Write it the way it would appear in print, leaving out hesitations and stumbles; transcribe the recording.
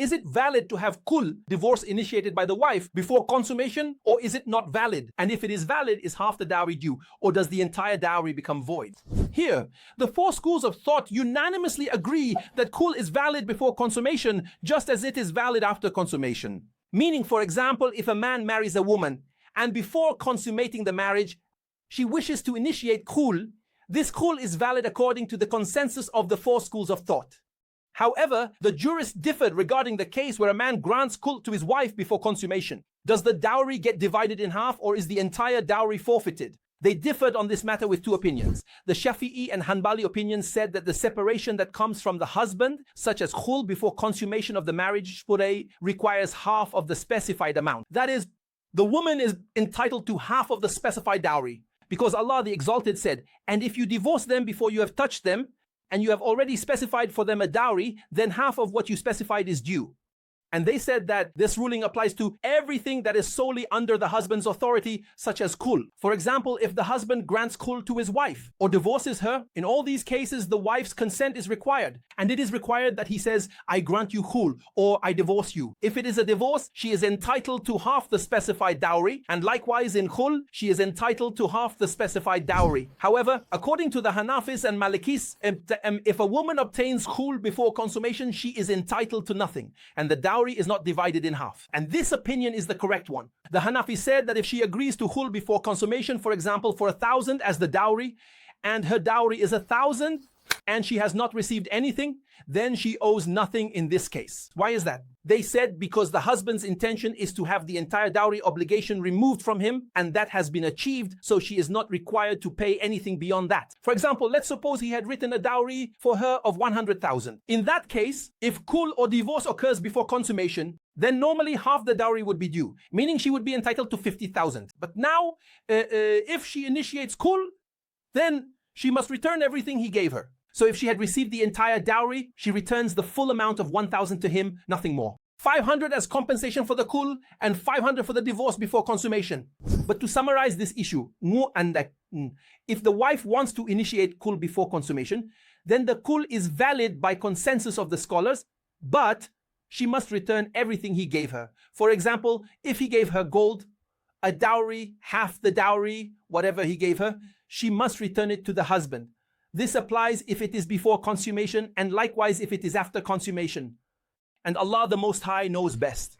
Is it valid to have kul, divorce initiated by the wife, before consummation, or is it not valid? And if it is valid, is half the dowry due, or does the entire dowry become void? Here, the four schools of thought unanimously agree that kul is valid before consummation, just as it is valid after consummation. Meaning, for example, if a man marries a woman, and before consummating the marriage, she wishes to initiate kul, this kul is valid according to the consensus of the four schools of thought. However, the jurists differed regarding the case where a man grants kul to his wife before consummation. Does the dowry get divided in half, or is the entire dowry forfeited? They differed on this matter with two opinions. The Shafi'i and Hanbali opinions said that the separation that comes from the husband, such as khul before consummation of the marriage, requires half of the specified amount. That is, the woman is entitled to half of the specified dowry, because Allah the Exalted said, and if you divorce them before you have touched them, and you have already specified for them a dowry, then half of what you specified is due. And they said that this ruling applies to everything that is solely under the husband's authority, such as kul. For example, if the husband grants kul to his wife or divorces her, in all these cases, the wife's consent is required. And it is required that he says, I grant you kul, or I divorce you. If it is a divorce, she is entitled to half the specified dowry. And likewise in kul, she is entitled to half the specified dowry. However, according to the Hanafis and Malikis, if a woman obtains kul before consummation, she is entitled to nothing. And the dowry is not divided in half. And this opinion is the correct one. The Hanafi said that if she agrees to khul before consummation, for example, for 1,000 as the dowry, and her dowry is 1,000, and she has not received anything, then she owes nothing in this case. Why is that? They said because the husband's intention is to have the entire dowry obligation removed from him, and that has been achieved, so she is not required to pay anything beyond that. For example, let's suppose he had written a dowry for her of 100,000. In that case, if kul or divorce occurs before consummation, then normally half the dowry would be due, meaning she would be entitled to 50,000. But now, if she initiates kul, then she must return everything he gave her. So if she had received the entire dowry, she returns the full amount of 1,000 to him, nothing more. 500 as compensation for the kul and 500 for the divorce before consummation. But to summarize this issue, if the wife wants to initiate kul before consummation, then the kul is valid by consensus of the scholars, but she must return everything he gave her. For example, if he gave her gold, a dowry, half the dowry, whatever he gave her, she must return it to the husband. This applies if it is before consummation, and likewise if it is after consummation. And Allah the Most High knows best.